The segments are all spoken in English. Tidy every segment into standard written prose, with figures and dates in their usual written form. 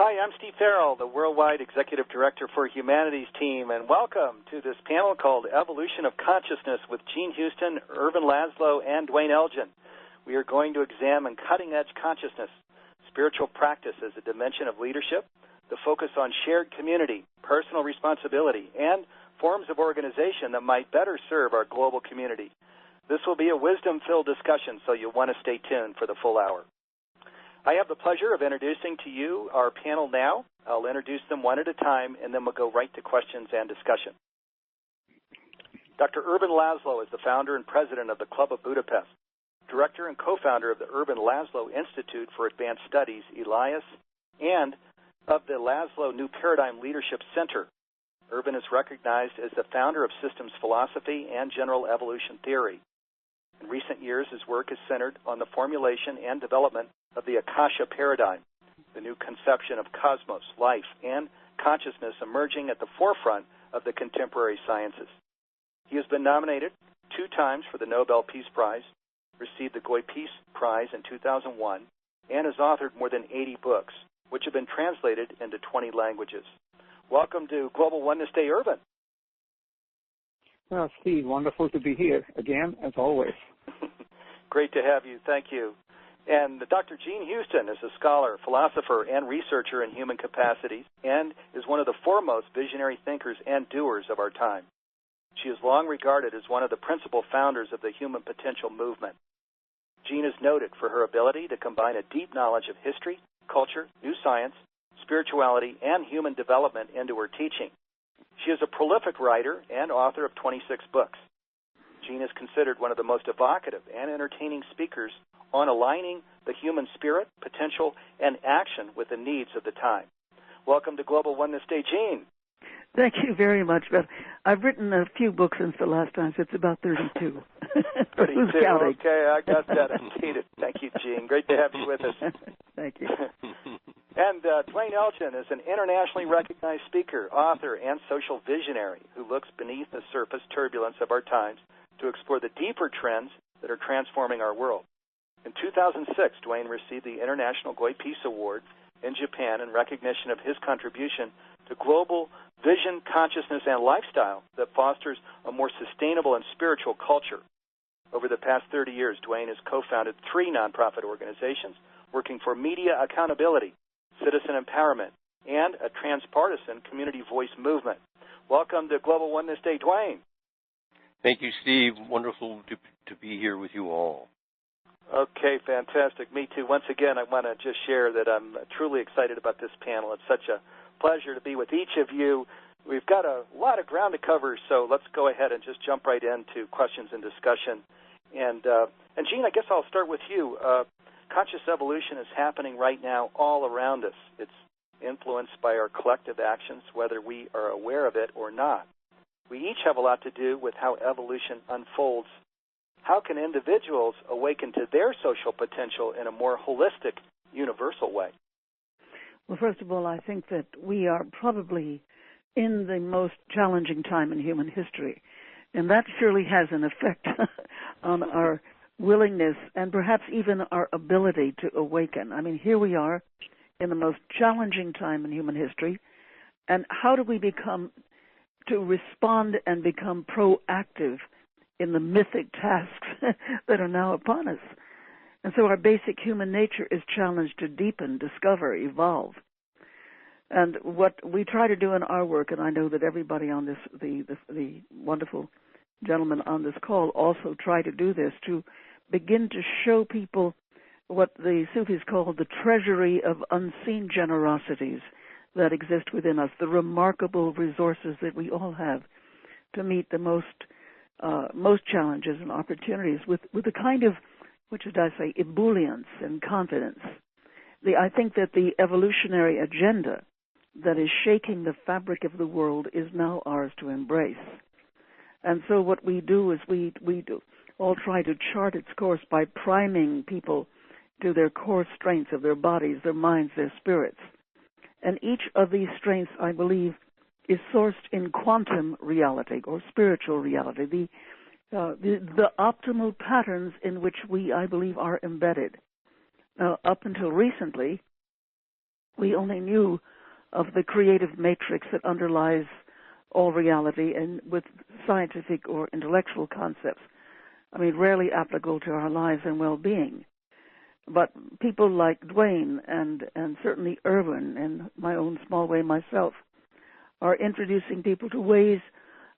Hi, I'm Steve Farrell, the Worldwide Executive Director for Humanities Team, and welcome to this panel called Evolution of Consciousness with Gene Houston, Ervin Laszlo, and Dwayne Elgin. We are going to examine cutting-edge consciousness, spiritual practice as a dimension of leadership, the focus on shared community, personal responsibility, and forms of organization that might better serve our global community. This will be a wisdom-filled discussion, so you'll want to stay tuned for the full hour. I have the pleasure of introducing to you our panel now. I'll introduce them one at a time, and then we'll go right to questions and discussion. Dr. Ervin Laszlo is the founder and president of the Club of Budapest, director and co-founder of the Ervin Laszlo Institute for Advanced Studies, Elias, and of the Laszlo New Paradigm Leadership Center. Ervin is recognized as the founder of systems philosophy and general evolution theory. In recent years, his work is centered on the formulation and development of the Akasha paradigm, the new conception of cosmos, life, and consciousness emerging at the forefront of the contemporary sciences. He has been nominated 2 times for the Nobel Peace Prize, received the Goy Peace Prize in 2001, and has authored more than 80 books, which have been translated into 20 languages. Welcome to Global Oneness Day, Ervin. Well, Steve, wonderful to be here again, as always. Great to have you. Thank you. And Dr. Gene Houston is a scholar, philosopher, and researcher in human capacities and is one of the foremost visionary thinkers and doers of our time. She is long regarded as one of the principal founders of the human potential movement. Gene is noted for her ability to combine a deep knowledge of history, culture, new science, spirituality, and human development into her teaching. She is a prolific writer and author of 26 books. Gene is considered one of the most evocative and entertaining speakers on aligning the human spirit, potential, and action with the needs of the time. Welcome to Global Oneness Day, Gene. Thank you very much. But I've written a few books since the last time, so it's about 32. 32, okay, I got that updated. Thank you, Gene. Great to have you with us. Thank you. And Dwayne Elgin is an internationally recognized speaker, author, and social visionary who looks beneath the surface turbulence of our times to explore the deeper trends that are transforming our world. In 2006, Dwayne received the International Goy Peace Award in Japan in recognition of his contribution to global vision, consciousness, and lifestyle that fosters a more sustainable and spiritual culture. Over the past 30 years, Dwayne has co-founded 3 nonprofit organizations working for media accountability, citizen empowerment, and a transpartisan community voice movement. Welcome to Global Oneness Day, Dwayne. Thank you, Steve. Wonderful to be here with you all. Okay, fantastic. Me too. Once again, I want to just share that I'm truly excited about this panel. It's such a pleasure to be with each of you. We've got a lot of ground to cover, so let's go ahead and just jump right into questions and discussion. And Gene, I guess I'll start with you. Conscious evolution is happening right now all around us. It's influenced by our collective actions, whether we are aware of it or not. We each have a lot to do with how evolution unfolds. How can individuals awaken to their social potential in a more holistic, universal way? Well, first of all, I think that we are probably in the most challenging time in human history, and that surely has an effect on our willingness and perhaps even our ability to awaken. I mean, here we are in the most challenging time in human history, and how do we become to respond and become proactive in the mythic tasks that are now upon us? And so our basic human nature is challenged to deepen, discover, evolve. And what we try to do in our work, and I know that everybody on this, the wonderful gentlemen on this call also try to do this, to begin to show people what the Sufis call the treasury of unseen generosities that exist within us, the remarkable resources that we all have to meet the most challenges and opportunities with a kind of, what should I say, ebullience and confidence. I think that the evolutionary agenda that is shaking the fabric of the world is now ours to embrace. And so what we do is we do all try to chart its course by priming people to their core strengths of their bodies, their minds, their spirits. And each of these strengths, I believe, is sourced in quantum reality or spiritual reality, the optimal patterns in which we, I believe, are embedded. Now, up until recently, we only knew of the creative matrix that underlies all reality, and with scientific or intellectual concepts, I mean, rarely applicable to our lives and well-being. But people like Dwayne and certainly Irwin, and my own small way myself, are introducing people to ways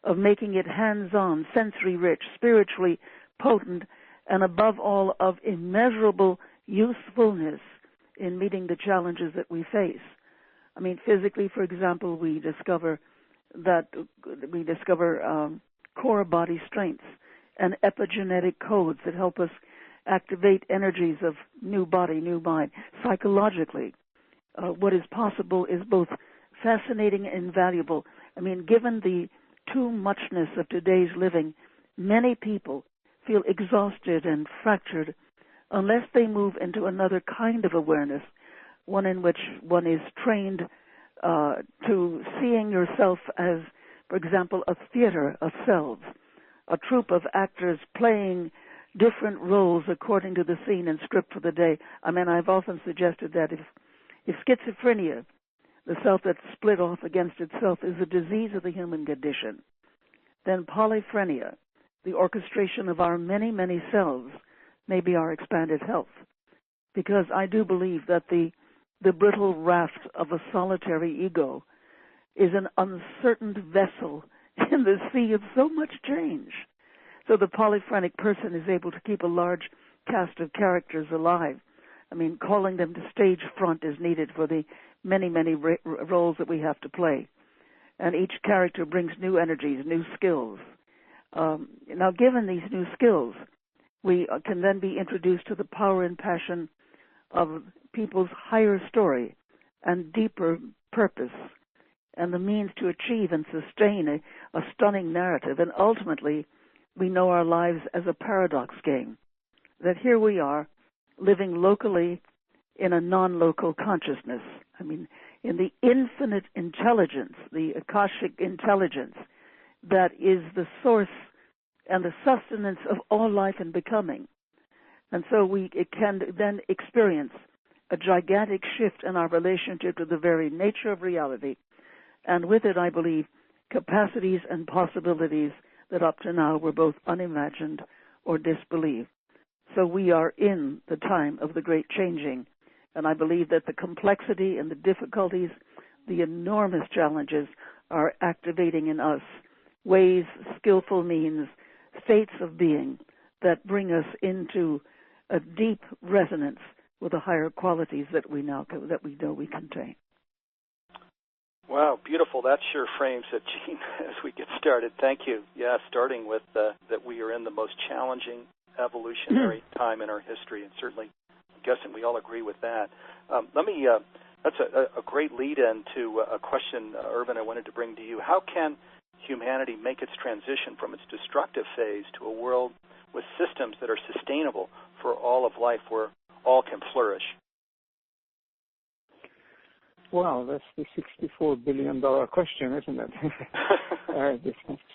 of making it hands-on, sensory-rich, spiritually potent, and above all, of immeasurable usefulness in meeting the challenges that we face. I mean, physically, for example, we discover core body strengths and epigenetic codes that help us activate energies of new body, new mind. Psychologically, what is possible is both fascinating and valuable. I mean, given the too muchness of today's living, many people feel exhausted and fractured unless they move into another kind of awareness, one in which one is trained to seeing yourself as, for example, a theater of selves, a troupe of actors playing different roles according to the scene and script for the day. I mean, I've often suggested that if schizophrenia, the self that's split off against itself, is a disease of the human condition, then polyphrenia, the orchestration of our many, many selves, may be our expanded health. Because I do believe that the brittle raft of a solitary ego is an uncertain vessel in the sea of so much change. So the polyphrenic person is able to keep a large cast of characters alive. I mean, calling them to stage front is needed for the many, many roles that we have to play. And each character brings new energies, new skills. Now, given these new skills, we can then be introduced to the power and passion of people's higher story and deeper purpose, and the means to achieve and sustain a stunning narrative. And ultimately, we know our lives as a paradox game, that here we are living locally in a non-local consciousness. I mean, in the infinite intelligence, the Akashic intelligence that is the source and the sustenance of all life and becoming. And so it can then experience a gigantic shift in our relationship to the very nature of reality, and with it, I believe, capacities and possibilities that up to now were both unimagined or disbelieved. So we are in the time of the great changing, and I believe that the complexity and the difficulties, the enormous challenges are activating in us ways, skillful means, states of being that bring us into a deep resonance with the higher qualities that we know we contain. Wow, beautiful. That sure frames it, Jean, as we get started. Thank you. Yeah, starting with that we are in the most challenging evolutionary time in our history, and certainly I'm guessing we all agree with that. That's a great lead-in to a question, Irvin, I wanted to bring to you. How can humanity make its transition from its destructive phase to a world with systems that are sustainable for all of life, where all can flourish? Well, that's the $64 billion question, isn't it?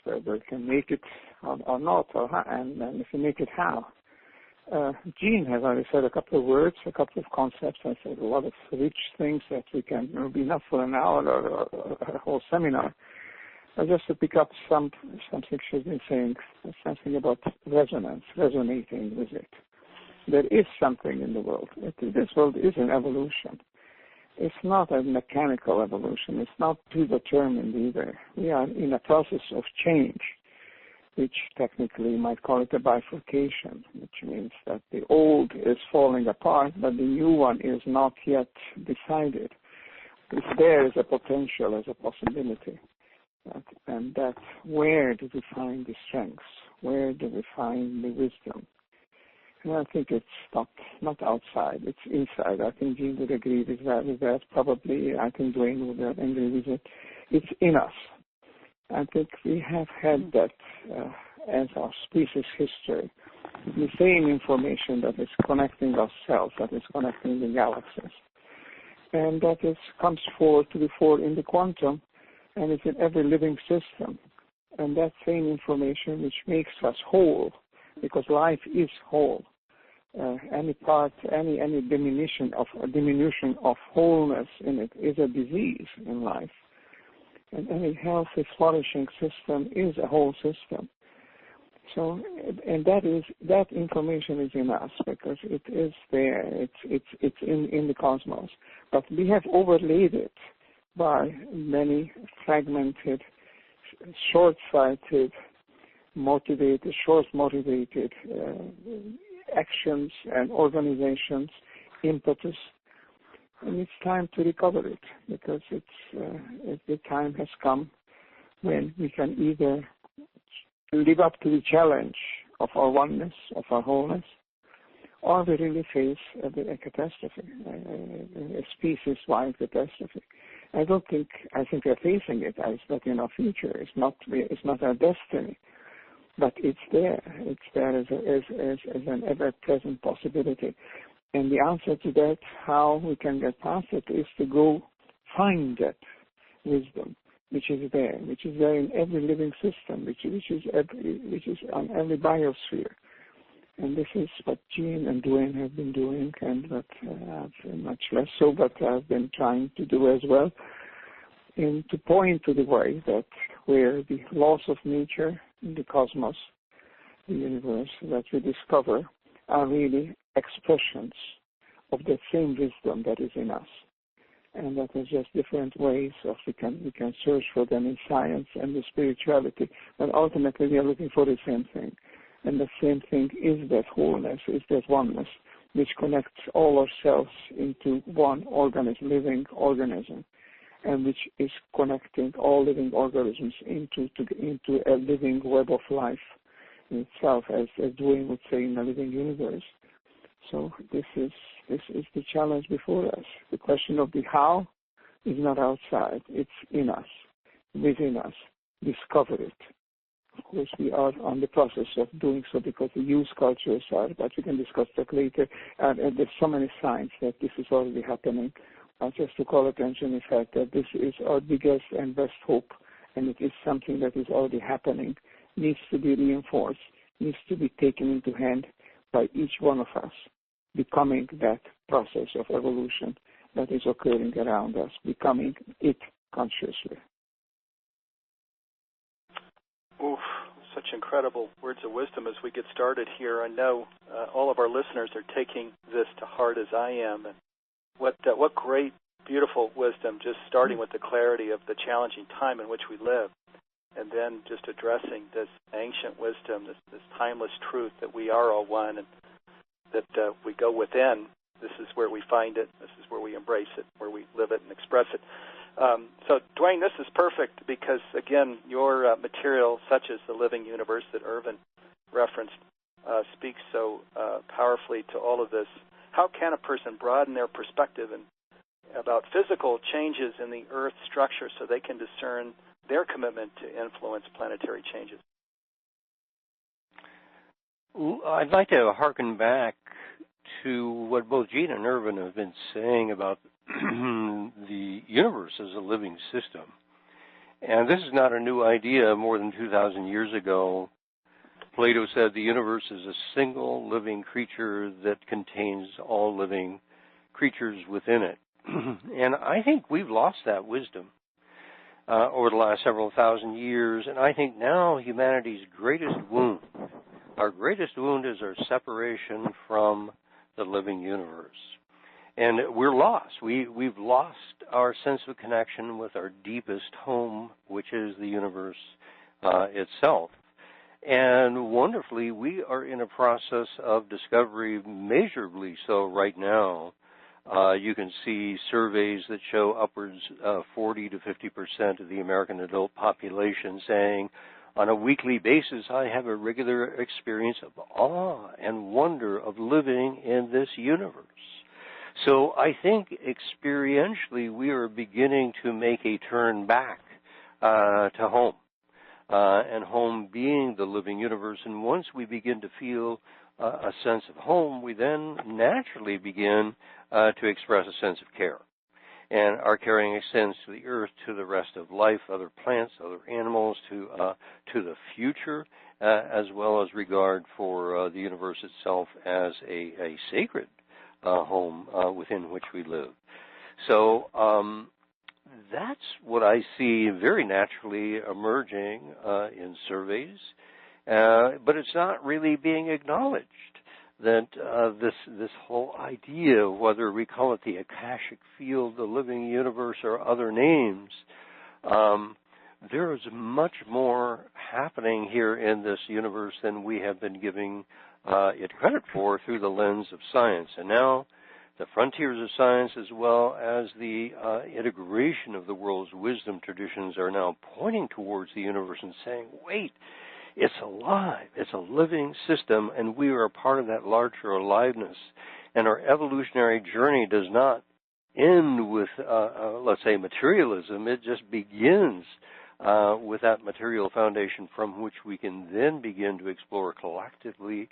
Whether we can make it or not, and if we make it, how? Jean has already said a couple of words, a couple of concepts. I said a lot of rich things that we can be enough for an hour or a whole seminar. Just to pick up something she's been saying, something about resonance, resonating with it. There is something in the world. This world is an evolution. It's not a mechanical evolution. It's not predetermined either. We are in a process of change, which technically might call it a bifurcation, which means that the old is falling apart, but the new one is not yet decided. It's there as a potential, as a possibility. And that's where do we find the strengths? Where do we find the wisdom? And I think it's not outside, it's inside. I think Jean would agree with that. Probably, I think Dwayne would agree with it. It's in us. I think we have had that as our species history. The same information that is connecting ourselves, that is connecting the galaxies. And that comes to the fore in the quantum, and it's in every living system. And that same information which makes us whole, because life is whole. any part, any diminution of wholeness in it is a disease in life. And any healthy, flourishing system is a whole system. So, and that information is in us because it is there. It's in the cosmos. But we have overlaid it by many fragmented, short-sighted, short-motivated actions and organizations, impetus. And it's time to recover it because the time has come when we can either live up to the challenge of our oneness, of our wholeness, or we really face a catastrophe, a species-wide catastrophe. I think we're facing it, but in our future. It's not our destiny, but it's there. It's there as an ever-present possibility. And the answer to that, how we can get past it, is to go find that wisdom, which is there in every living system, which is on every biosphere. And this is what Jean and Duane have been doing, and what I've much less so, but I've been trying to do as well, and to point to the way that where the laws of nature in the cosmos, the universe that we discover, are really expressions of that same wisdom that is in us. And that is just different ways of we can search for them in science and the spirituality, but ultimately we are looking for the same thing. And the same thing is that wholeness, is that oneness, which connects all ourselves into one living organism, and which is connecting all living organisms into a living web of life in itself, as Duane would say, in a living universe. So this is the challenge before us. The question of the how is not outside; it's in us, within us. Discover it. Of course, we are on the process of doing so because the youth cultures are, but we can discuss that later. And there's so many signs that this is already happening. Just to call attention to the fact that this is our biggest and best hope, and it is something that is already happening, needs to be reinforced, needs to be taken into hand by each one of us, becoming that process of evolution that is occurring around us, becoming it consciously. Oof, such incredible words of wisdom as we get started here. I know all of our listeners are taking this to heart as I am. And what great, beautiful wisdom, just starting with the clarity of the challenging time in which we live, and then just addressing this ancient wisdom, this timeless truth that we are all one, and that we go within. This is where we find it. This is where we embrace it, where we live it and express it. So, Duane, this is perfect because, again, your material, such as the living universe that Irvin referenced, speaks so powerfully to all of this. How can a person broaden their perspective about physical changes in the Earth's structure so they can discern their commitment to influence planetary changes? I'd like to hearken back to what both Jean and Irvin have been saying about the universe as a living system. And this is not a new idea. More than 2,000 years ago, Plato said the universe is a single living creature that contains all living creatures within it. And I think we've lost that wisdom over the last several thousand years. And I think now humanity's greatest wound, our greatest wound is our separation from the living universe. And we're lost. We've lost our sense of connection with our deepest home, which is the universe itself. And wonderfully, we are in a process of discovery, measurably so right now. You can see surveys that show upwards of 40 to 50% of the American adult population saying, on a weekly basis, I have a regular experience of awe and wonder of living in this universe. So I think experientially we are beginning to make a turn back to home, and home being the living universe. And once we begin to feel a sense of home, we then naturally begin to express a sense of care. And our caring extends to the earth, to the rest of life, other plants, other animals, to the future, as well as regard for the universe itself as a sacred home within which we live. So that's what I see very naturally emerging in surveys, but it's not really being acknowledged. That this whole idea of whether we call it the Akashic Field, the living universe, or other names, there is much more happening here in this universe than we have been giving it credit for through the lens of science. And now the frontiers of science, as well as the integration of the world's wisdom traditions, are now pointing towards the universe and saying, wait, it's alive, it's a living system, and we are a part of that larger aliveness. And our evolutionary journey does not end with, let's say, materialism. It just begins with that material foundation from which we can then begin to explore collectively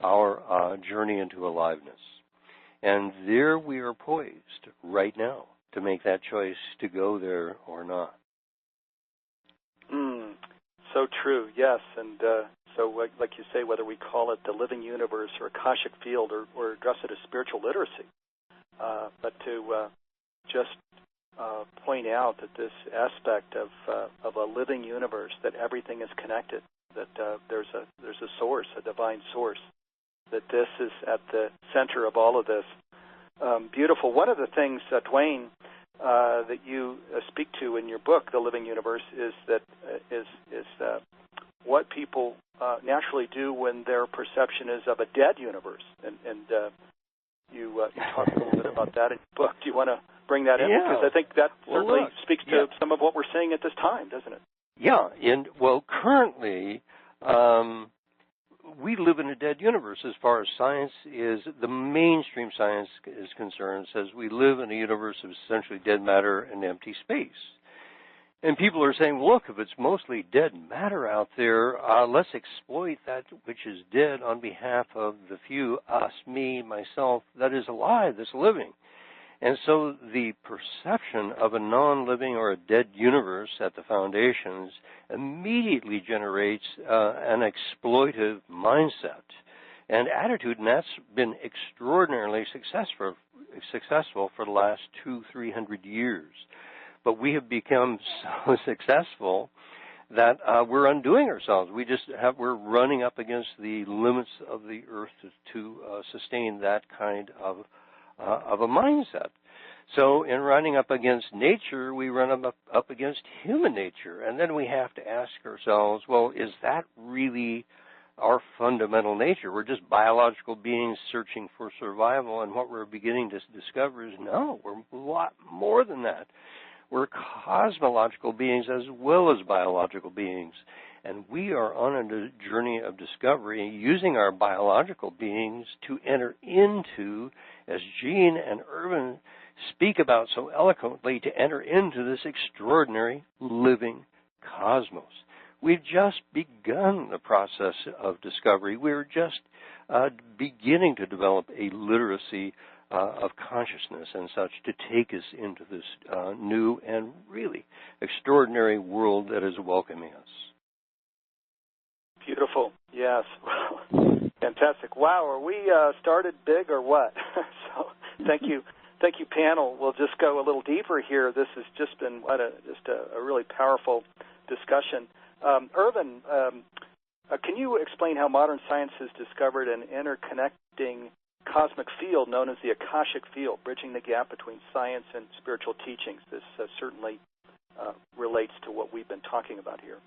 our journey into aliveness. And there we are poised right now to make that choice to go there or not. So true, yes. And so like you say, whether we call it the living universe or Akashic Field or address it as spiritual literacy, but to just point out that this aspect of a living universe, that everything is connected, that there's a source, a divine source, that this is at the center of all of this. Beautiful. One of the things, Dwayne, that you speak to in your book, The Living Universe, is that what people naturally do when their perception is of a dead universe, and you talk a little bit about that in your book. Do you want to bring that in? Because I think that certainly speaks to some of what we're seeing at this time, doesn't it? Yeah, and currently we live in a dead universe as far as science is, the mainstream science is concerned, says we live in a universe of essentially dead matter and empty space. And people are saying, look, if it's mostly dead matter out there, let's exploit that which is dead on behalf of the few, us, me, myself, that is alive, that's living. And so the perception of a non-living or a dead universe at the foundations immediately generates an exploitive mindset and attitude, and that's been extraordinarily successful for the last 200-300 years. But we have become so successsul that we're undoing ourselves. We're running up against the limits of the earth to sustain that kind of a mindset. So in running up against nature, we run up against human nature. And then we have to ask ourselves, well, is that really our fundamental nature? We're just biological beings searching for survival, and what we're beginning to discover is, no, we're a lot more than that. We're cosmological beings as well as biological beings. And we are on a journey of discovery using our biological beings to enter into, as Gene and Irvin speak about so eloquently, to enter into this extraordinary living cosmos. We've just begun the process of discovery. We're just beginning to develop a literacy of consciousness and such to take us into this new and really extraordinary world that is welcoming us. Beautiful. Yes. Fantastic. Wow. Are we started big or what? So thank you. Thank you, panel. We'll just go a little deeper here. This has just been a really powerful discussion. Irvin, can you explain how modern science has discovered an interconnecting cosmic field known as the Akashic Field, bridging the gap between science and spiritual teachings? This certainly relates to what we've been talking about here.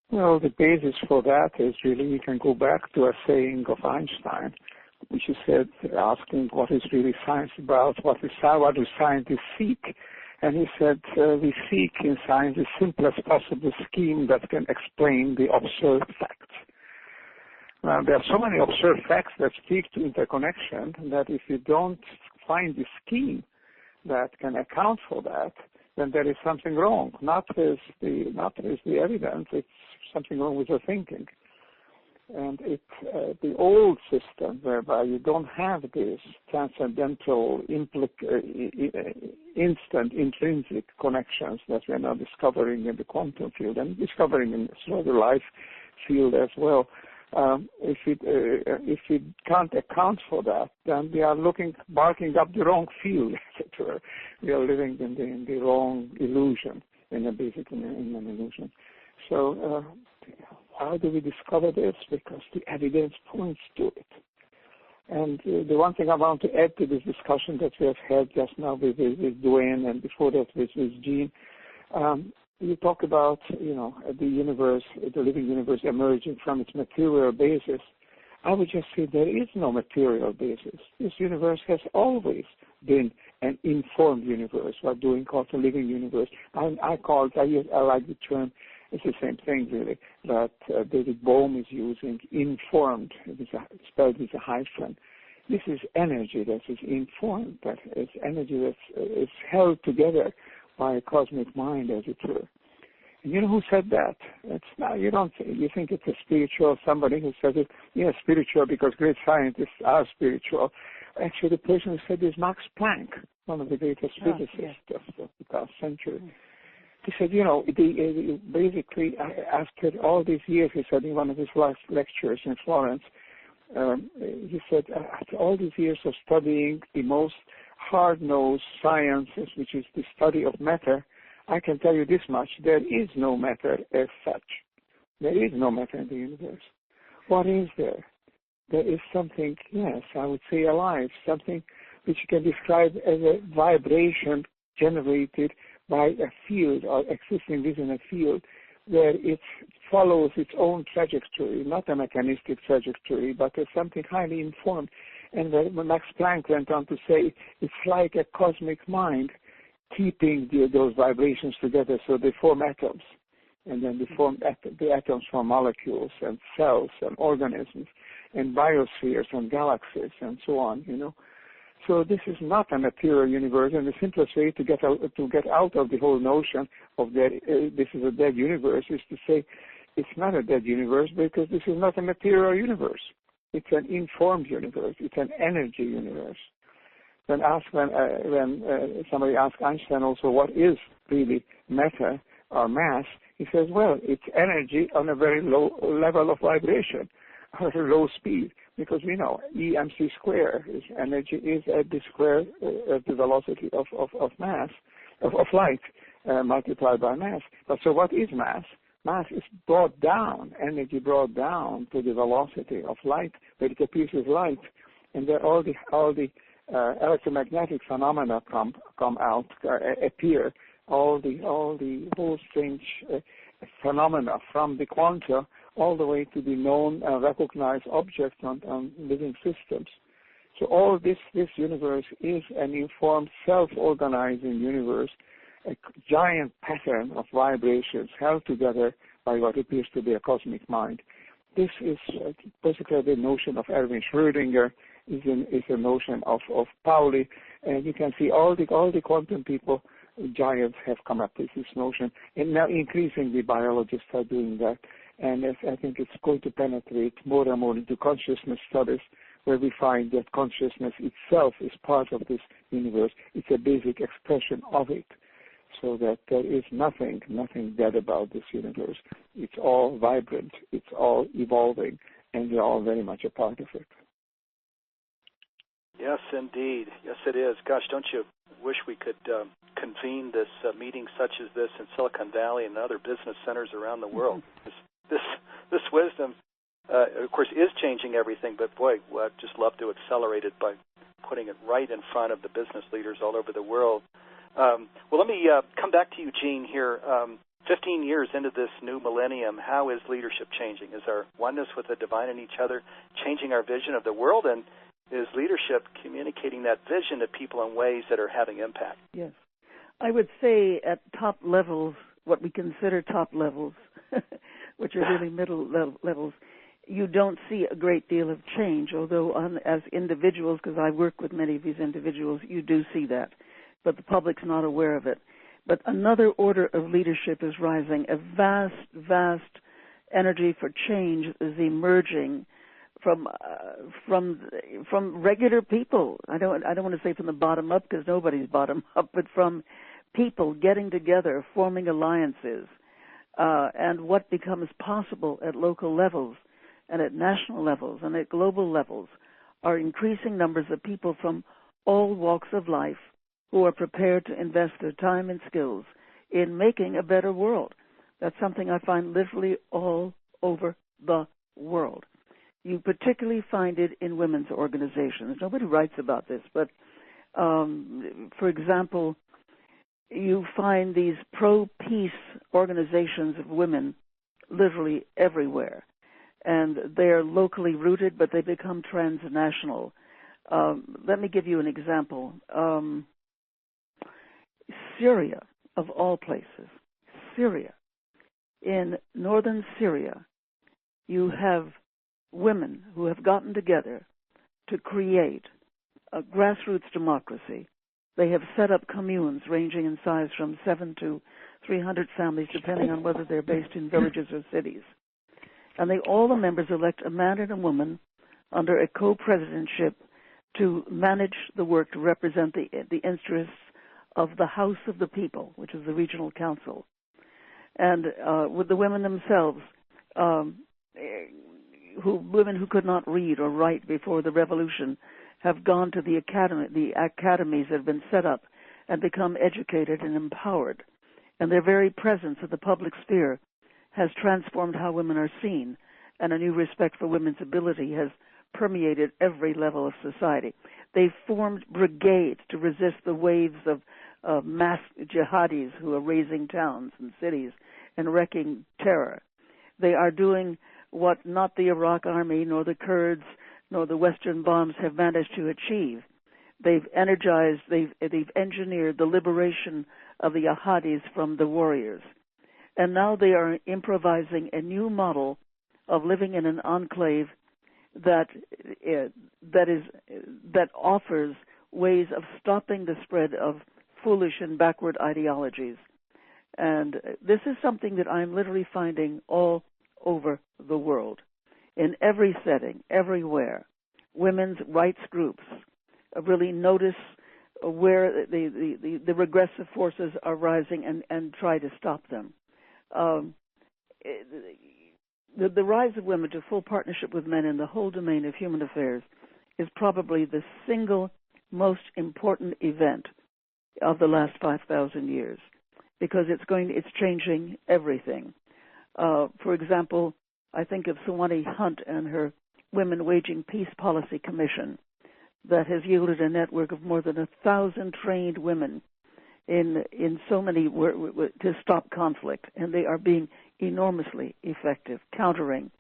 Well, the basis for that is really, you can go back to a saying of Einstein, which he said, asking what is really science about, what do scientists seek? And he said, we seek in science the simplest possible scheme that can explain the observed facts. Now, there are so many observed facts that speak to interconnection that if you don't find the scheme that can account for that, then there is something wrong. Not with the evidence, it's something wrong with your thinking. And the old system, whereby you don't have this transcendental, instant, intrinsic connections that we are now discovering in the quantum field and discovering in the life field as well. If we can't account for that, then we are barking up the wrong field, as it were. We are living in the wrong illusion, in an illusion. So how do we discover this? Because the evidence points to it. And the one thing I want to add to this discussion that we have had just now with Duane and before that with Jean, you talk about, the universe, the living universe emerging from its material basis. I would just say there is no material basis. This universe has always been an informed universe, what Duane calls a living universe. I like the term, it's the same thing really, that David Bohm is using, informed, spelled with a hyphen. This is energy that is informed, that is energy that is held together by a cosmic mind, as it were. And you know who said that? It's not, you think it's a spiritual, somebody who says it, spiritual because great scientists are spiritual. Actually, the person who said this is Max Planck, one of the greatest physicists of the past century. He said, basically, after all these years, he said in one of his last lectures in Florence, he said, after all these years of studying the most hard-nosed sciences, which is the study of matter, I can tell you this much, there is no matter as such. There is no matter in the universe. What is there? There is something, yes, I would say alive, something which you can describe as a vibration generated by a field or existing within a field where it follows its own trajectory, not a mechanistic trajectory, but as something highly informed. And Max Planck went on to say it's like a cosmic mind keeping those vibrations together so they form atoms. And then they form the atoms form molecules and cells and organisms and biospheres and galaxies and so on, So this is not a material universe, and the simplest way to get out of the whole notion of that this is a dead universe is to say it's not a dead universe because this is not a material universe. It's an informed universe. It's an energy universe. When somebody asked Einstein also what is really matter or mass, he says, well, it's energy on a very low level of vibration, or low speed, because we know EMC square is energy is at the square at the velocity of mass, of light multiplied by mass. But so what is mass? Mass is brought down, energy brought down to the velocity of light, where it appears as light, and there all the electromagnetic phenomena come out, appear, all the whole strange phenomena from the quanta all the way to the known recognized objects on living systems. So all this universe is an informed, self-organizing universe, a giant pattern of vibrations held together by what appears to be a cosmic mind. This is basically the notion of Erwin Schrödinger, is a notion of Pauli, and you can see all the quantum people, giants, have come up with this notion, and now increasingly biologists are doing that. And I think it's going to penetrate more and more into consciousness studies, where we find that consciousness itself is part of this universe. It's a basic expression of it, so that there is nothing dead about this universe. It's all vibrant, it's all evolving, and we're all very much a part of it. Yes, indeed. Yes, it is. Gosh, don't you wish we could convene this meeting such as this in Silicon Valley and other business centers around the world? This wisdom, of course, is changing everything, but boy, I'd just love to accelerate it by putting it right in front of the business leaders all over the world. Well, let me come back to you, Jean, here. 15 years into this new millennium, how is leadership changing? Is our oneness with the divine in each other changing our vision of the world? And is leadership communicating that vision to people in ways that are having impact? Yes. I would say at top levels, what we consider top levels, which are really middle levels, you don't see a great deal of change, although as individuals, because I work with many of these individuals, you do see that, but the public's not aware of it. But another order of leadership is rising, a vast energy for change is emerging from regular people. I don't want to say from the bottom up, because nobody's bottom up, but from people getting together, forming alliances, and what becomes possible at local levels and at national levels and at global levels are increasing numbers of people from all walks of life who are prepared to invest their time and skills in making a better world. That's something I find literally all over the world. You particularly find it in women's organizations. Nobody writes about this, but for example, you find these pro-peace organizations of women literally everywhere. And they're locally rooted, but they become transnational. Let me give you an example. Syria, of all places, Syria. In northern Syria, you have women who have gotten together to create a grassroots democracy. They have set up communes ranging in size from 7 to 300 families, depending on whether they're based in villages or cities. And all the members elect a man and a woman under a co-presidentship to manage the work to represent the interests of the House of the People, which is the regional council. And with the women themselves, women who could not read or write before the revolution have gone to the academies that have been set up and become educated and empowered. And their very presence in the public sphere has transformed how women are seen, and a new respect for women's ability has permeated every level of society. They've formed brigades to resist the waves of mass jihadis who are razing towns and cities and wreaking terror. They are doing what not the Iraq army, nor the Kurds, nor the Western bombs have managed to achieve. They've engineered the liberation of the jihadis from the warriors. And now they are improvising a new model of living in an enclave that offers ways of stopping the spread of foolish and backward ideologies. And this is something that I'm literally finding all over the world. In every setting, everywhere, women's rights groups really notice where the regressive forces are rising and try to stop them. The rise of women to full partnership with men in the whole domain of human affairs is probably the single most important event of the last 5,000 years, because it's changing everything. For example, I think of Suwannee Hunt and her Women Waging Peace Policy Commission that has yielded a network of more than 1,000 trained women in so many to stop conflict, and they are being enormously effective, countering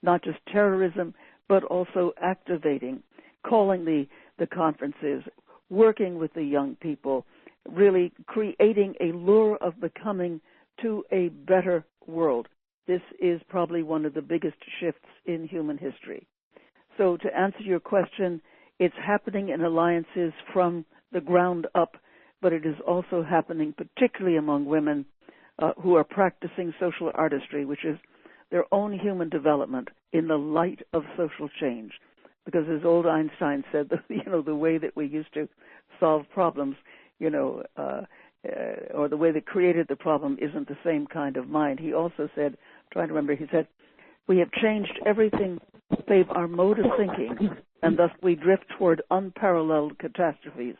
not just terrorism, but also activating, calling the conferences, working with the young people, really creating a lure of becoming to a better world. This is probably one of the biggest shifts in human history. So to answer your question, it's happening in alliances from the ground up, but it is also happening particularly among women who are practicing social artistry, which is their own human development in the light of social change. Because as old Einstein said, the way that we used to solve problems, or the way that created the problem isn't the same kind of mind. He also said, I'm trying to remember, he said, we have changed everything save our mode of thinking, and thus we drift toward unparalleled catastrophes.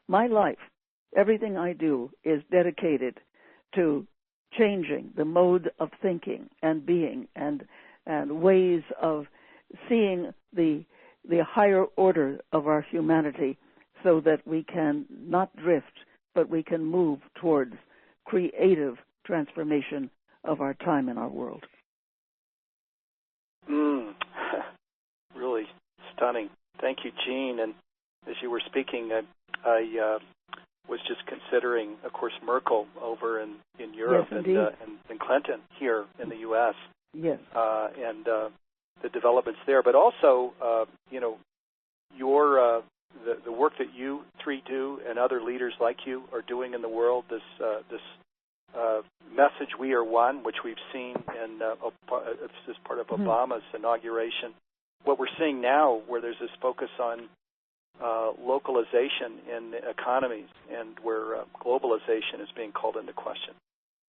My life, everything I do is dedicated to changing the mode of thinking and being and ways of seeing the higher order of our humanity, so that we can not drift, but we can move towards creative transformation of our time and our world. Really stunning. Thank you, Jean. And as you were speaking, I was just considering, of course, Merkel over in Europe, yes, and Clinton here in the U.S. Yes. And the developments there, but also, your the work that you three do and other leaders like you are doing in the world. This message, "We Are One," which we've seen in as part of Obama's inauguration. What we're seeing now, where there's this focus on localization in economies and where globalization is being called into question.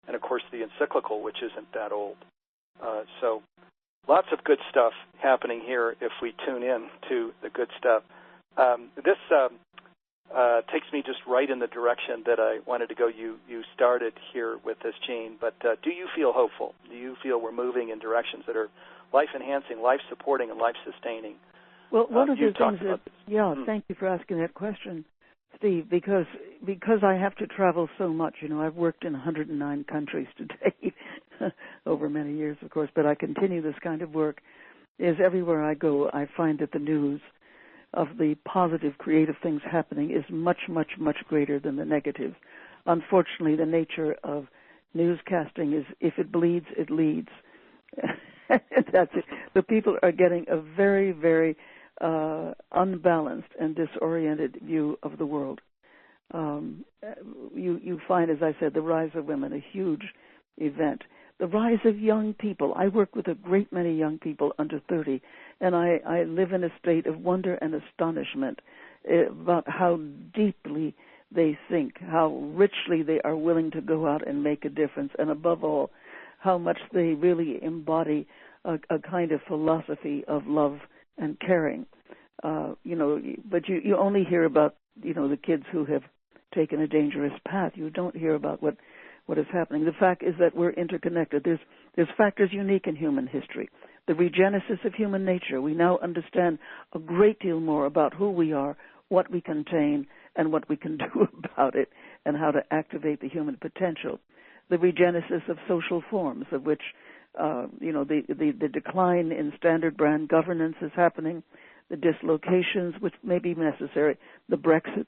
And, of course, the encyclical, which isn't that old. So lots of good stuff happening here if we tune in to the good stuff. This takes me just right in the direction that I wanted to go. You started here with this, Gene, but do you feel hopeful? Do you feel we're moving in directions that are life-enhancing, life-supporting, and life-sustaining? Well, one of the things that, thank you for asking that question, Steve, because I have to travel so much. You know, I've worked in 109 countries to date, over many years, of course, but I continue this kind of work. Is everywhere I go, I find that the news of the positive, creative things happening is much, much, much greater than the negative. Unfortunately, the nature of newscasting is if it bleeds, it leads. That's it. The people are getting a very, very unbalanced and disoriented view of the world. You find, as I said, the rise of women, a huge event. The rise of young people. I work with a great many young people under 30, and I live in a state of wonder and astonishment about how deeply they think, how richly they are willing to go out and make a difference, and above all, how much they really embody a kind of philosophy of love and caring. But you only hear about, the kids who have taken a dangerous path. You don't hear about what is happening. The fact is that we're interconnected. There's factors unique in human history. The regenesis of human nature. We now understand a great deal more about who we are, what we contain, and what we can do about it, and how to activate the human potential. The regenesis of social forms, of which the decline in standard brand governance is happening, the dislocations which may be necessary, the Brexit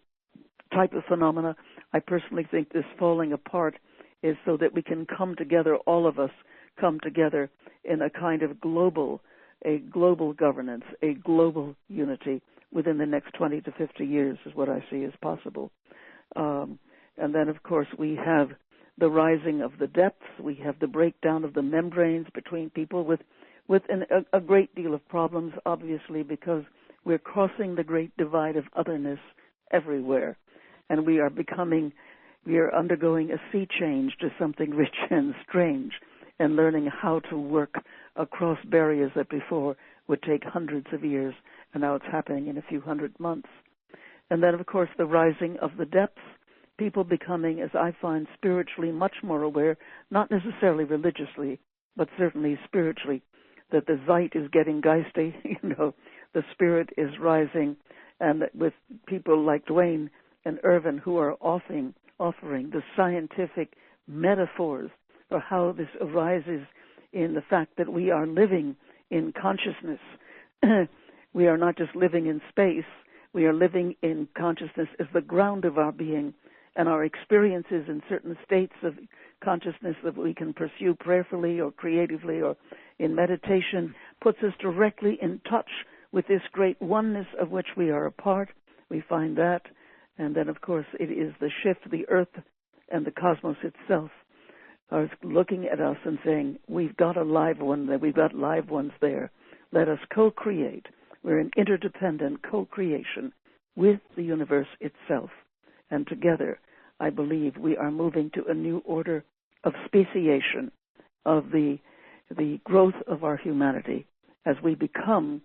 type of phenomena. I personally think this falling apart is so that we can come together, all of us come together in a kind of global governance, a global unity within the next 20 to 50 years is what I see as possible. And then, of course, we have the rising of the depths. We have the breakdown of the membranes between people with a great deal of problems, obviously, because we're crossing the great divide of otherness everywhere. And we are undergoing a sea change to something rich and strange, and learning how to work across barriers that before would take hundreds of years, and now it's happening in a few hundred months. And then, of course, the rising of the depths, people becoming, as I find, spiritually much more aware, not necessarily religiously, but certainly spiritually, that the Zeit is getting geisty, the spirit is rising, and with people like Dwayne and Irvin who are offering the scientific metaphors for how this arises in the fact that we are living in consciousness. We are not just living in space, we are living in consciousness as the ground of our being, and our experiences in certain states of consciousness that we can pursue prayerfully or creatively or in meditation puts us directly in touch with this great oneness of which we are a part. We find that. And then, of course, it is the shift, the earth and the cosmos itself are looking at us and saying, we've got a live one there, we've got live ones there. Let us co-create. We're in interdependent co-creation with the universe itself. And together, I believe we are moving to a new order of speciation, of the growth of our humanity as we become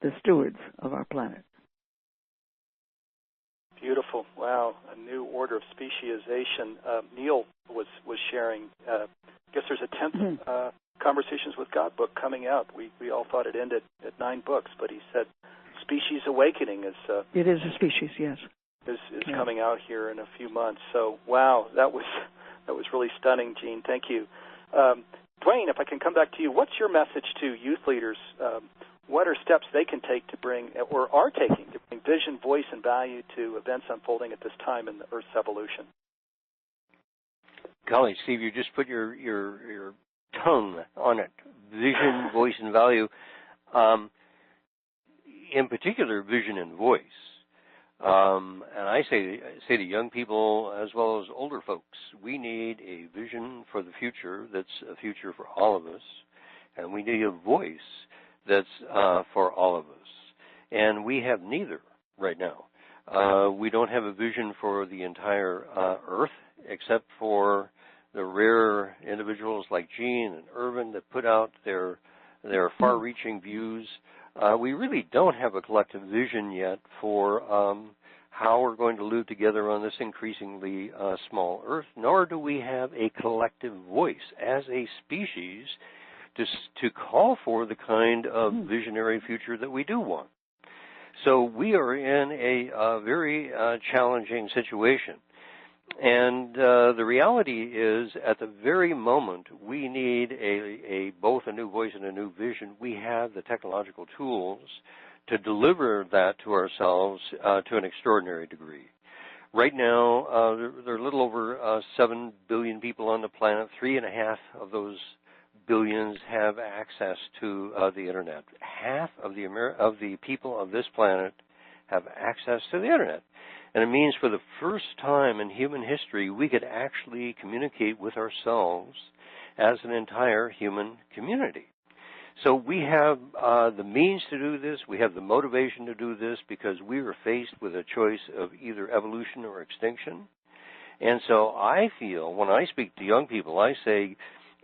the stewards of our planet. Beautiful. Wow. A new order of speciation. Neil was sharing, I guess there's a 10th Conversations with God book coming out. We all thought it ended at 9 books, but he said Species Awakening is... it is a species, yes. Is coming out here in a few months. So, wow, that was really stunning, Gene. Thank you. Dwayne, if I can come back to you, what's your message to youth leaders? What are steps they can take to bring, or are taking, to bring vision, voice, and value to events unfolding at this time in the Earth's evolution? Golly, Steve, you just put your tongue on it. Vision, voice, and value. In particular, vision and voice. And I say to young people as well as older folks, we need a vision for the future that's a future for all of us, and we need a voice that's for all of us. And we have neither right now. We don't have a vision for the entire Earth, except for the rare individuals like Gene and Irvin that put out their far-reaching views. We really don't have a collective vision yet for how we're going to live together on this increasingly small Earth, nor do we have a collective voice as a species to call for the kind of visionary future that we do want. So we are in a very challenging situation. And the reality is, at the very moment we need both a new voice and a new vision, we have the technological tools to deliver that to ourselves to an extraordinary degree. Right now, there are a little over 7 billion people on the planet. 3.5 of those billions have access to the Internet. Half of the people of this planet have access to the Internet. And it means for the first time in human history, we could actually communicate with ourselves as an entire human community. So we have the means to do this. We have the motivation to do this because we were faced with a choice of either evolution or extinction. And so I feel, when I speak to young people, I say,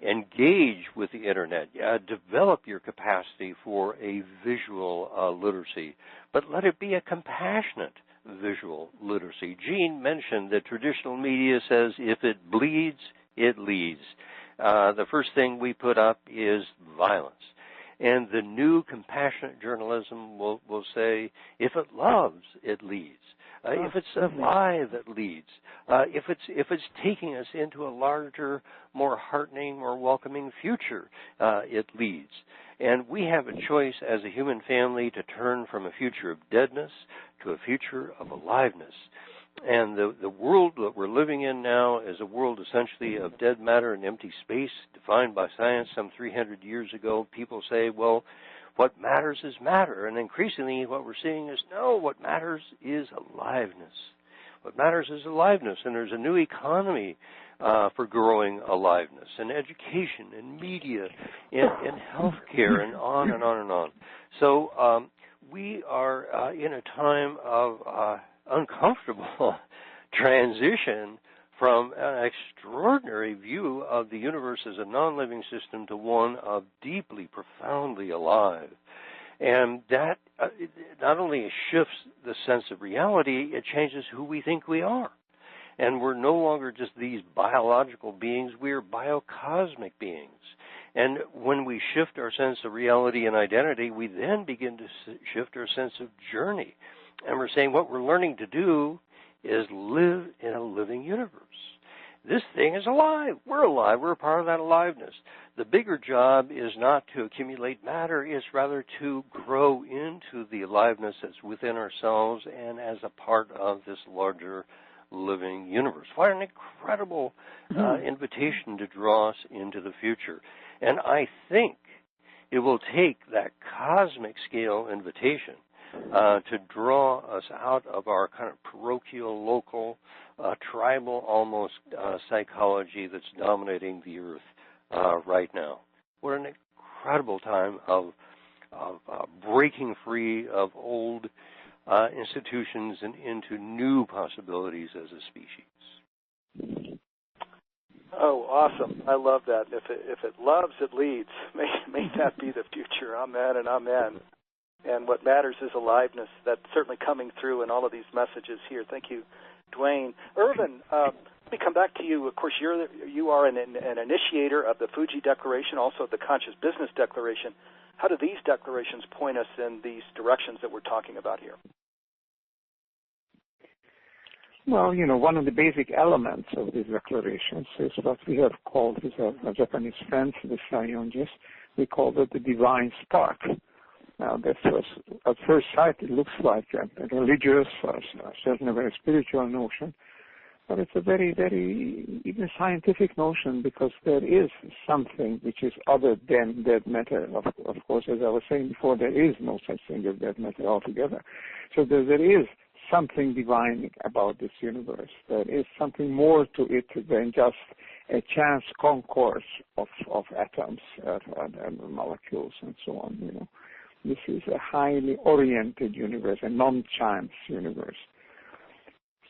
engage with the Internet. Develop your capacity for a visual literacy, but let it be a compassionate visual literacy. Gene mentioned that traditional media says if it bleeds, it leads. The first thing we put up is violence. And the new compassionate journalism will say, if it loves, it leads. If it's a lie that leads. If it's taking us into a larger, more heartening, more welcoming future, it leads. And we have a choice as a human family to turn from a future of deadness to a future of aliveness. And the world that we're living in now is a world essentially of dead matter and empty space, defined by science some 300 years ago. People say, well, what matters is matter. And increasingly what we're seeing is, no, what matters is aliveness. What matters is aliveness. And there's a new economy for growing aliveness, and education, and media, and healthcare, and on and on and on. So we are in a time of uncomfortable transition from an extraordinary view of the universe as a non-living system to one of deeply, profoundly alive. And that not only shifts the sense of reality, it changes who we think we are. And we're no longer just these biological beings, we're biocosmic beings. And when we shift our sense of reality and identity, we then begin to shift our sense of journey. And we're saying what we're learning to do is live in a living universe. This thing is alive. We're alive. We're a part of that aliveness. The bigger job is not to accumulate matter. It's rather to grow into the aliveness that's within ourselves and as a part of this larger living universe. What an incredible invitation to draw us into the future. And I think it will take that cosmic scale invitation to draw us out of our kind of parochial, local, tribal almost psychology that's dominating the earth right now. What an incredible time of breaking free of old institutions and into new possibilities as a species. Oh, awesome. I love that. If it loves, it leads. May that be the future. Amen and amen. And what matters is aliveness. That's certainly coming through in all of these messages here. Thank you, Dwayne. Irvin, let me come back to you. Of course, you are an initiator of the Fuji Declaration, also the Conscious Business Declaration. How do these declarations point us in these directions that we're talking about here? Well, one of the basic elements of these declarations is what we have called, with our Japanese friends, the Saiyonjis, we call it the divine spark. Now, at first sight, it looks like a religious or certainly a very spiritual notion, but it's a very, very even scientific notion because there is something which is other than dead matter. Of course, as I was saying before, there is no such thing as dead matter altogether. So there is something divine about this universe. There is something more to it than just a chance concourse of atoms and molecules and so on. You know, this is a highly oriented universe, a non-chance universe.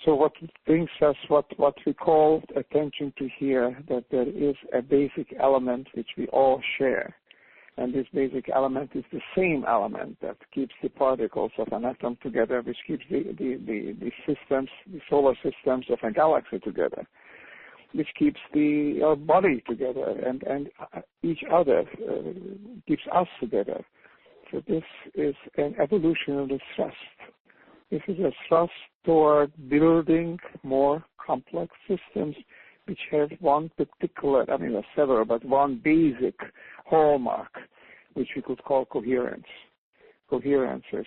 So what brings us what we call attention to here, that there is a basic element which we all share. And this basic element is the same element that keeps the particles of an atom together, which keeps the systems, the solar systems of a galaxy together, which keeps our body together, and each other keeps us together. So this is an evolutionary thrust. This is a thrust toward building more complex systems which have one particular, several, but one basic hallmark, which we could call coherence. Coherence has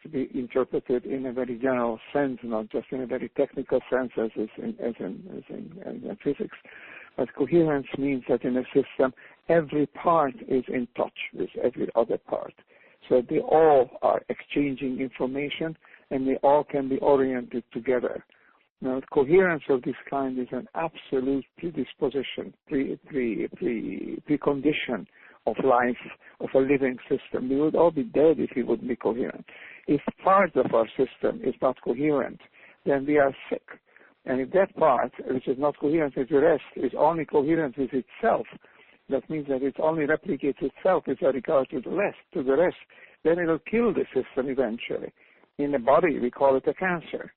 to be interpreted in a very general sense, not just in a very technical sense as in physics. But coherence means that in a system, every part is in touch with every other part. So they all are exchanging information, and they all can be oriented together. Now, coherence of this kind is an absolute predisposition, precondition of life, of a living system. We would all be dead if we wouldn't be coherent. If part of our system is not coherent, then we are sick. And if that part, which is not coherent with the rest, is only coherent with itself, that means that it only replicates itself with regard to the rest, then it will kill the system eventually. In the body, we call it a cancer.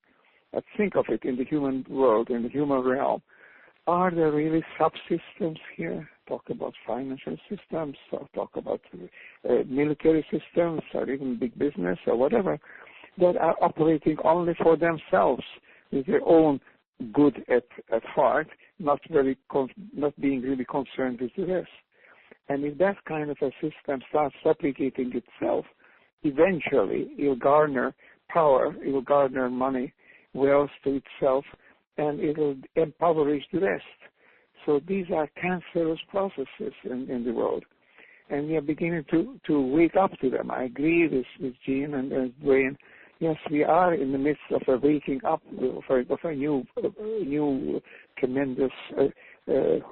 But think of it in the human world, in the human realm. Are there really subsystems here? Talk about financial systems, or talk about military systems, or even big business, or whatever, that are operating only for themselves, with their own good at heart, not being really concerned with the rest. And if that kind of a system starts replicating itself, eventually it will garner power, it will garner money, wealth to itself, and it will impoverish the rest. So these are cancerous processes in the world. And we are beginning to wake up to them. I agree with Jean and Dwayne. Yes, we are in the midst of a waking up of a new tremendous vague.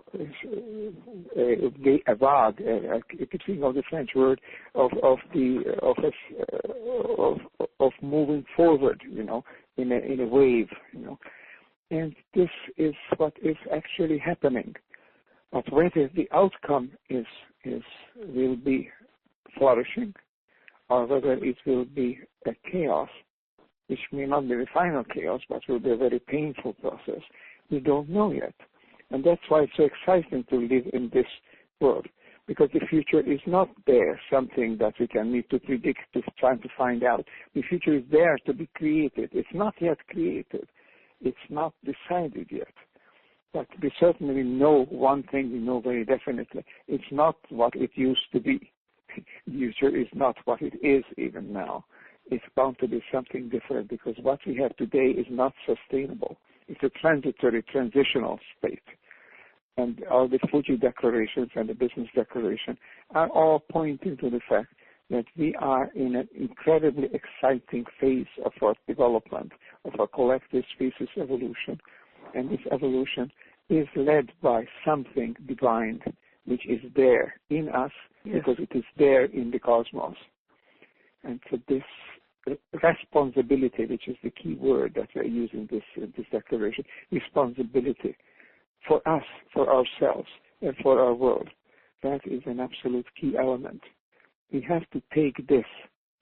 I keep thinking of the French word of moving forward, in a wave, and this is what is actually happening. But whether the outcome will be flourishing, or whether it will be a chaos, which may not be the final chaos, but will be a very painful process, we don't know yet. And that's why it's so exciting to live in this world, because the future is not there, something that we can need to predict, to try to find out. The future is there to be created. It's not yet created. It's not decided yet. But we certainly know one thing we know very definitely. It's not what it used to be. The future is not what it is even now. It's bound to be something different, because what we have today is not sustainable. It's a transitory, transitional state. And all the Fuji declarations and the business declaration are all pointing to the fact that we are in an incredibly exciting phase of our development, of our collective species evolution. And this evolution is led by something divine, which is there in us, because it is there in the cosmos. And so this responsibility, which is the key word that we're using this declaration, responsibility for us, for ourselves, and for our world, that is an absolute key element. We have to take this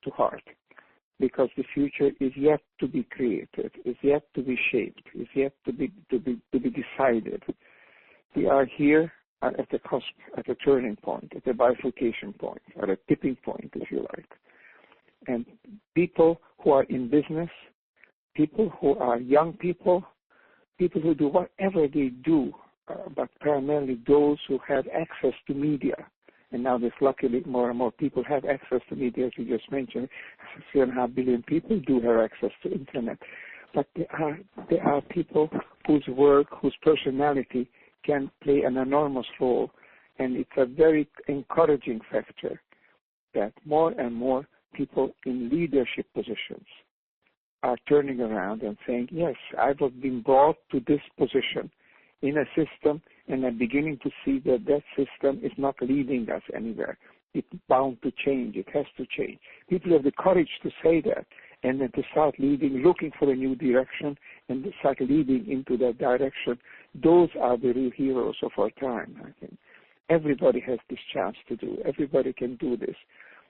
to heart, because the future is yet to be created, is yet to be shaped, is yet to be decided. We are here at the cusp, at a turning point, at a bifurcation point, or a tipping point, if you like. And people who are in business, people who are young people who do whatever they do, but primarily those who have access to media. And now there's luckily more and more people have access to media, as you just mentioned. 3.5 billion people do have access to internet. But there are people whose work, whose personality can play an enormous role. And it's a very encouraging factor that more and more people in leadership positions are turning around and saying, yes, I've been brought to this position in a system, and I'm beginning to see that that system is not leading us anywhere. It's bound to change. It has to change. People have the courage to say that, and then to start leading, looking for a new direction, and to start leading into that direction. Those are the real heroes of our time, I think. Everybody has this chance to do. Everybody can do this.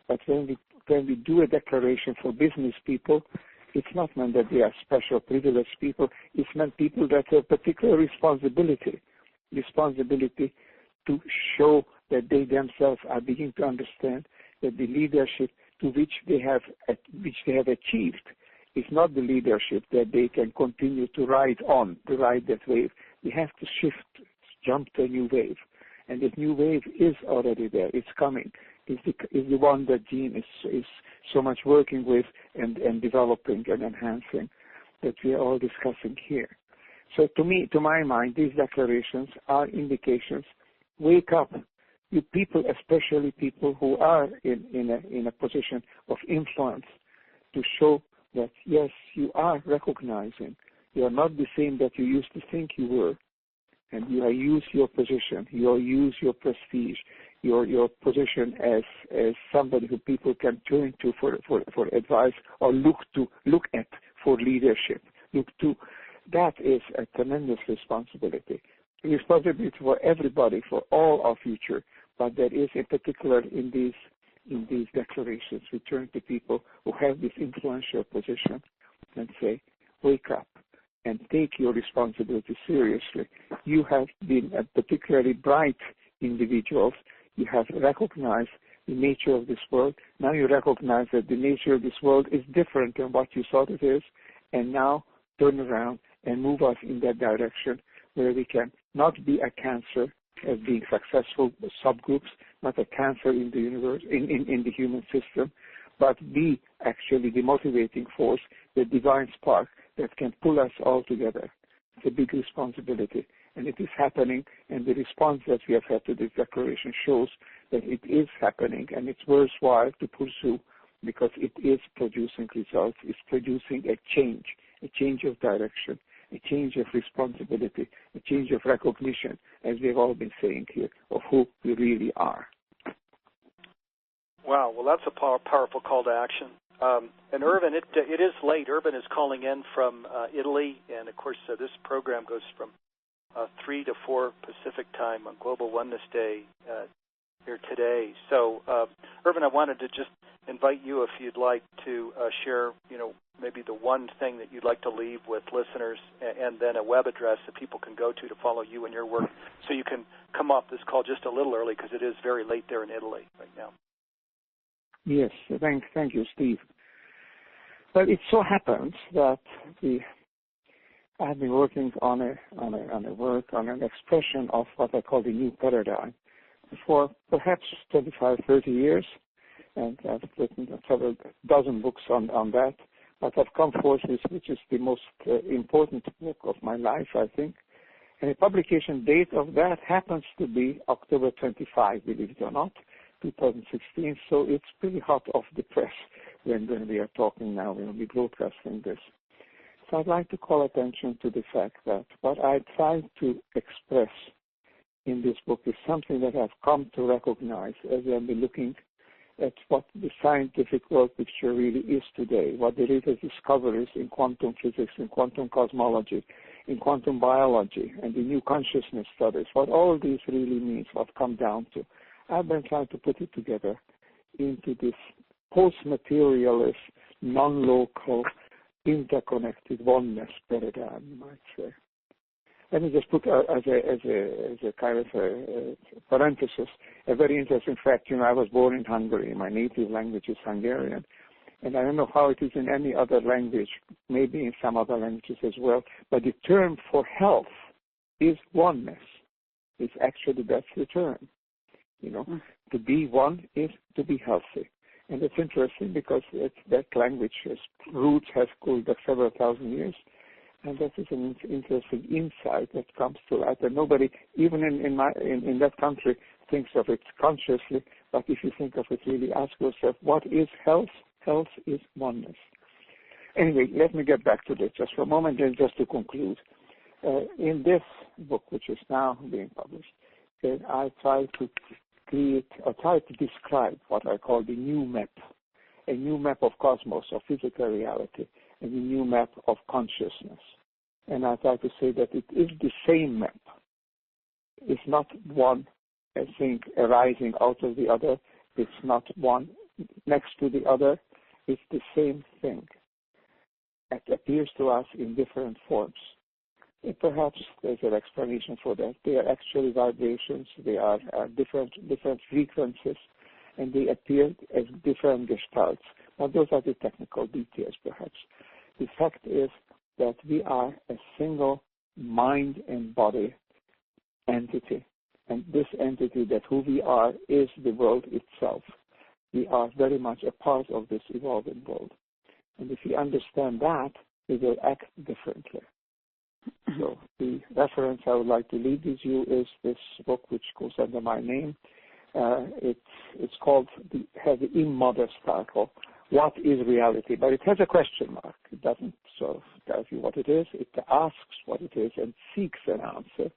But when we do a declaration for business people, it's not meant that they are special privileged people. It's meant people that have particular responsibility to show that they themselves are beginning to understand that the leadership to which they have achieved is not the leadership that they can continue to ride that wave. They have to shift, jump to a new wave. And this new wave is already there. It's coming. Is the one that Jean is so much working with and developing and enhancing that we are all discussing here. So to my mind, these declarations are indications. Wake up, you people, especially people who are in a position of influence, to show that yes, you are recognizing. You are not the same that you used to think you were. And you use your position, you use your prestige, your position as somebody who people can turn to for advice or look at for leadership. That is a tremendous responsibility. Responsibility for everybody, for all our future, but that is in particular in these declarations. We turn to people who have this influential position and say, wake up and take your responsibility seriously. You have been a particularly bright individuals. You have recognized the nature of this world. Now you recognize that the nature of this world is different than what you thought it is, and now turn around and move us in that direction where we can not be a cancer as being successful subgroups, not a cancer in the universe, in the human system, but be actually the motivating force, the divine spark that can pull us all together. It's a big responsibility, and it is happening, and the response that we have had to this declaration shows that it is happening, and it's worthwhile to pursue because it is producing results. It's producing a change of direction, a change of responsibility, a change of recognition, as we've all been saying here, of who we really are. Wow, well, that's a powerful call to action. And Irvin, it is late. Irvin is calling in from Italy, and of course this program goes from 3 to 4 Pacific time on Global Oneness Day here today. So, Irvin, I wanted to just invite you, if you'd like, to share, maybe the one thing that you'd like to leave with listeners, and then a web address that people can go to follow you and your work, so you can come off this call just a little early because it is very late there in Italy right now. Yes, thank you, Steve. But it so happens that I've been working on an expression of what I call the new paradigm for perhaps 25, 30 years, and I've written several dozen books on that. But I've come forth with which is the most important book of my life, I think. And the publication date of that happens to be October 25, believe it or not, 2016, so it's pretty hot off the press when we are talking now, when we're broadcasting this. So I'd like to call attention to the fact that what I tried to express in this book is something that I've come to recognize as I've been looking at what the scientific world picture really is today, what the latest discoveries in quantum physics, in quantum cosmology, in quantum biology, and the new consciousness studies, what all these really means, what come down to. I've been trying to put it together into this post-materialist, non-local, interconnected oneness paradigm, you might say. Let me just put as a kind of a parenthesis a very interesting fact. I was born in Hungary. My native language is Hungarian, and I don't know how it is in any other language, maybe in some other languages as well, but the term for health is oneness. It's actually, that's the term. To be one is to be healthy. And it's interesting because that language's roots have cooled back several thousand years. And that is an interesting insight that comes to light. And nobody, even in that country, thinks of it consciously. But if you think of it, really ask yourself, what is health? Health is oneness. Anyway, let me get back to this just for a moment, and just to conclude. In this book, which is now being published, I try to describe what I call the new map, a new map of cosmos, of physical reality, and a new map of consciousness. And I try to say that it is the same map. It's not one thing arising out of the other. It's not one next to the other. It's the same thing. It appears to us in different forms. And perhaps there's an explanation for that. They are actually vibrations. They are different frequencies, and they appear as different gestalts. But those are the technical details, perhaps. The fact is that we are a single mind and body entity. And this entity, that who we are, is the world itself. We are very much a part of this evolving world. And if we understand that, we will act differently. So the reference I would like to leave with you is this book, which goes under my name. It's called, has the immodest title, What is Reality? But it has a question mark. It doesn't sort of tell you what it is. It asks what it is and seeks an answer.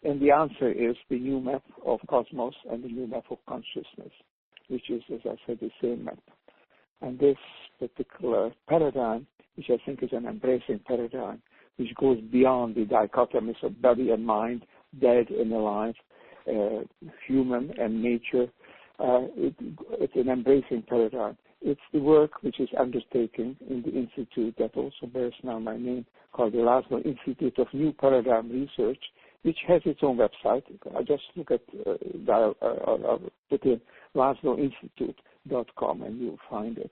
And the answer is the new map of cosmos and the new map of consciousness, which is, as I said, the same map. And this particular paradigm, which I think is an embracing paradigm, which goes beyond the dichotomies of body and mind, dead and alive, human and nature. It's an embracing paradigm. It's the work which is undertaken in the institute that also bears now my name, called the Laszlo Institute of New Paradigm Research, which has its own website. I just look at, put in LaszloInstitute.com and you'll find it.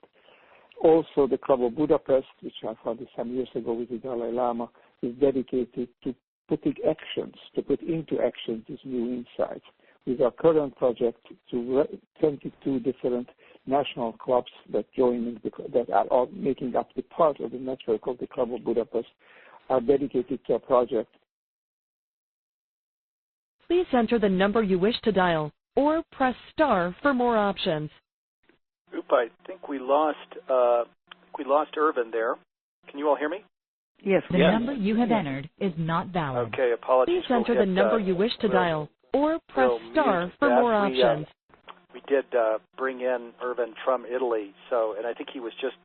Also, the Club of Budapest, which I founded some years ago with the Dalai Lama, is dedicated to put into action these new insights. With our current project, 22 different national clubs that are making up the part of the network of the Club of Budapest are dedicated to a project. Please enter the number you wish to dial, or press star for more options. Oop, I think we lost Irvin there. Can you all hear me? Yes. The number you have entered is not valid. Okay, apologies. Please enter the number you wish to dial, or press star for more options. We did bring in Irvin from Italy, and I think he was just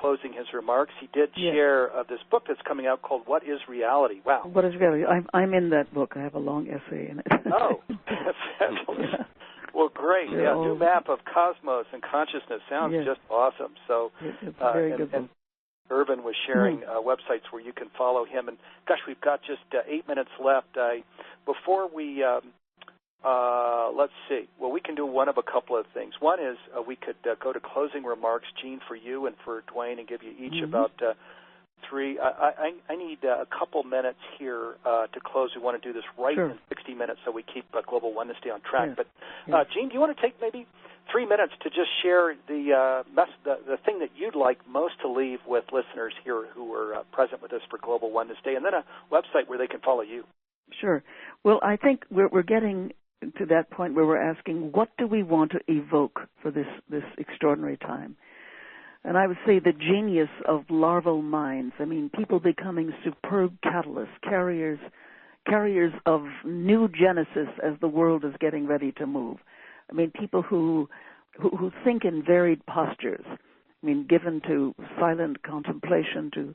closing his remarks. He did share this book that's coming out called What is Reality? Wow. What is Reality? I'm in that book. I have a long essay in it. Oh, fabulous. Yeah. Well, great. New map of cosmos and consciousness sounds just awesome. So, it's a very good book. Irvin was sharing websites where you can follow him. And gosh, we've got just 8 minutes left. Before we, let's see. Well, we can do one of a couple of things. One is we could go to closing remarks, Jean, for you and for Dwayne, and give you each about 3. I need a couple minutes here to close. We want to do this in 60 minutes so we keep Global Oneness Day on track. But, Jean, do you want to take maybe 3 minutes to just share the thing that you'd like most to leave with listeners here who are present with us for Global Oneness Day, and then a website where they can follow you? Sure. Well, I think we're getting to that point where we're asking, what do we want to evoke for this extraordinary time? And I would say the genius of larval minds. I mean, people becoming superb catalysts, carriers of new genesis as the world is getting ready to move. I mean, people who think in varied postures. I mean, given to silent contemplation to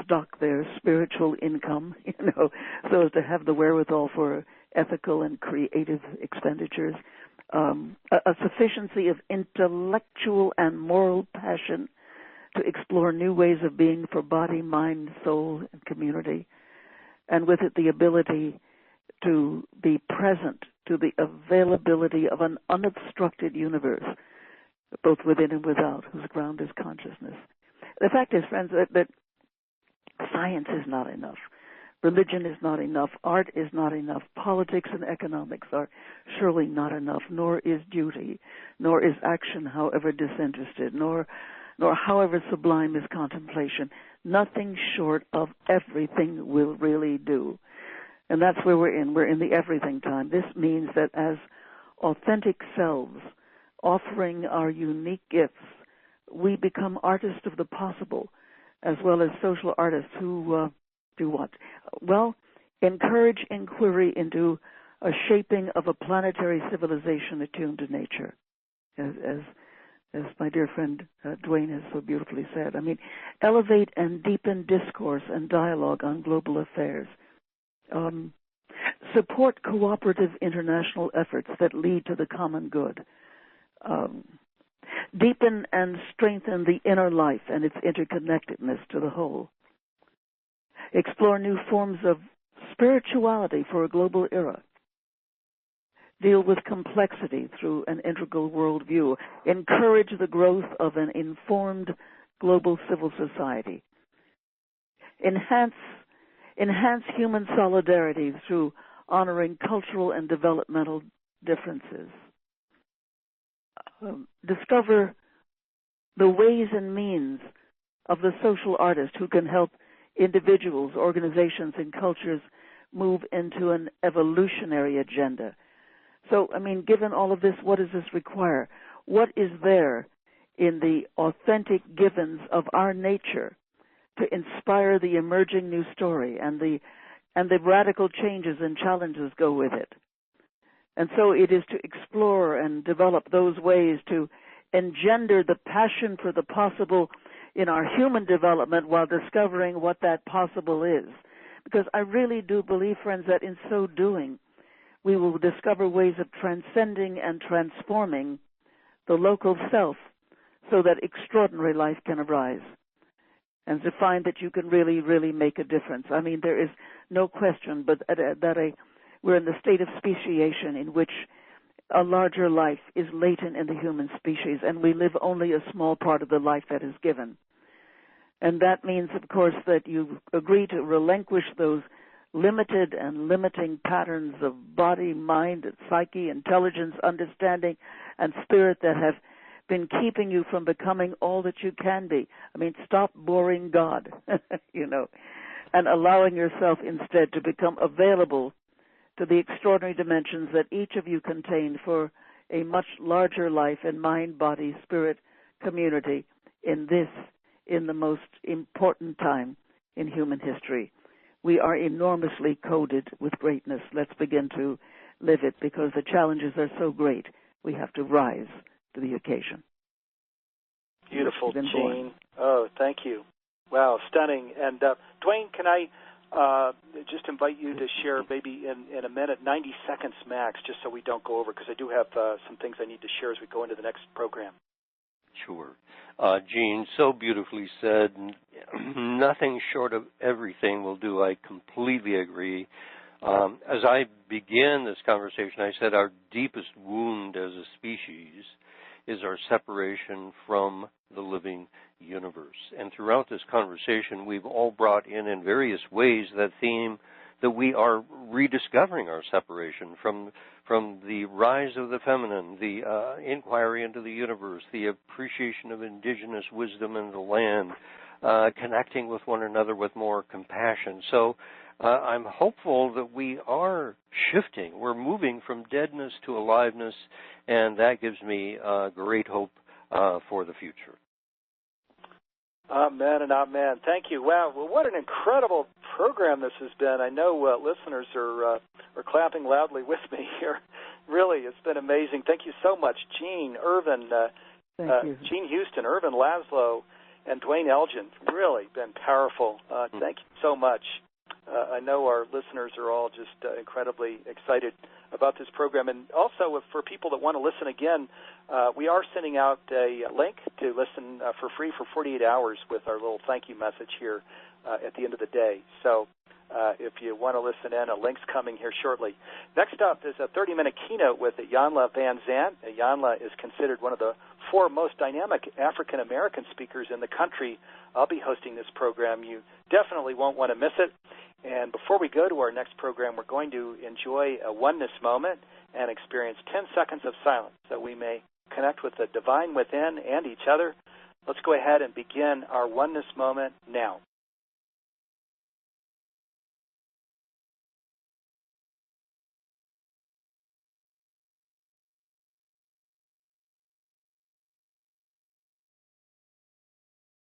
stock their spiritual income, so as to have the wherewithal for ethical and creative expenditures. A sufficiency of intellectual and moral passion to explore new ways of being for body, mind, soul, and community, and with it the ability to be present to the availability of an unobstructed universe, both within and without, whose ground is consciousness. The fact is, friends, that science is not enough. Religion is not enough. Art is not enough. Politics and economics are surely not enough, nor is duty, nor is action, however disinterested, nor however sublime is contemplation. Nothing short of everything will really do. And that's where we're in. We're in the everything time. This means that as authentic selves, offering our unique gifts, we become artists of the possible. as well as social artists who do what? Well, encourage inquiry into a shaping of a planetary civilization attuned to nature, as my dear friend Dwayne has so beautifully said. I mean, elevate and deepen discourse and dialogue on global affairs. Support cooperative international efforts that lead to the common good. Deepen and strengthen the inner life and its interconnectedness to the whole. Explore new forms of spirituality for a global era. Deal with complexity through an integral worldview. Encourage the growth of an informed global civil society. Enhance human solidarity through honoring cultural and developmental differences. Discover the ways and means of the social artist who can help individuals, organizations, and cultures move into an evolutionary agenda. So, I mean, given all of this, what does this require? What is there in the authentic givens of our nature to inspire the emerging new story and the radical changes and challenges go with it? And so it is to explore and develop those ways to engender the passion for the possible in our human development while discovering what that possible is. Because I really do believe, friends, that in so doing, we will discover ways of transcending and transforming the local self so that extraordinary life can arise and to find that you can really, really make a difference. I mean, there is no question but that we're in the state of speciation in which a larger life is latent in the human species, and we live only a small part of the life that is given. And that means, of course, that you agree to relinquish those limited and limiting patterns of body, mind, psyche, intelligence, understanding, and spirit that have been keeping you from becoming all that you can be. I mean, stop boring God, and allowing yourself instead to become available to the extraordinary dimensions that each of you contain for a much larger life and mind, body, spirit community in the most important time in human history. We are enormously coded with greatness. Let's begin to live it, because the challenges are so great. We have to rise to the occasion. Beautiful, Jean. Oh, thank you. Wow, stunning. And Dwayne, can I just invite you to share maybe in a minute, 90 seconds max, just so we don't go over, because I do have some things I need to share as we go into the next program. Sure. Jean, so beautifully said. Nothing short of everything will do. I completely agree. As I begin this conversation, I said our deepest wound as a species is our separation from the living universe. And throughout this conversation, we've all brought in various ways that theme that we are rediscovering our separation from the rise of the feminine, the inquiry into the universe, the appreciation of indigenous wisdom in the land, connecting with one another with more compassion. So I'm hopeful that we are shifting. We're moving from deadness to aliveness, and that gives me great hope for the future. Amen and amen. Thank you. Wow, well, what an incredible program this has been. I know listeners are clapping loudly with me here. Really, it's been amazing. Thank you so much, Jean, Irvin, Jean Houston, Irvin Laszlo, and Dwayne Elgin. Really been powerful. Thank you so much. I know our listeners are all just incredibly excited about this program. And also, for people that want to listen again, we are sending out a link to listen for free for 48 hours with our little thank you message here at the end of the day. So if you want to listen in, a link's coming here shortly. Next up is a 30-minute keynote with Iyanla Van Zandt. Iyanla is considered one of the 4 most dynamic African-American speakers in the country. I'll be hosting this program. You definitely won't want to miss it. And before we go to our next program, we're going to enjoy a oneness moment and experience 10 seconds of silence so we may connect with the divine within and each other. Let's go ahead and begin our oneness moment now.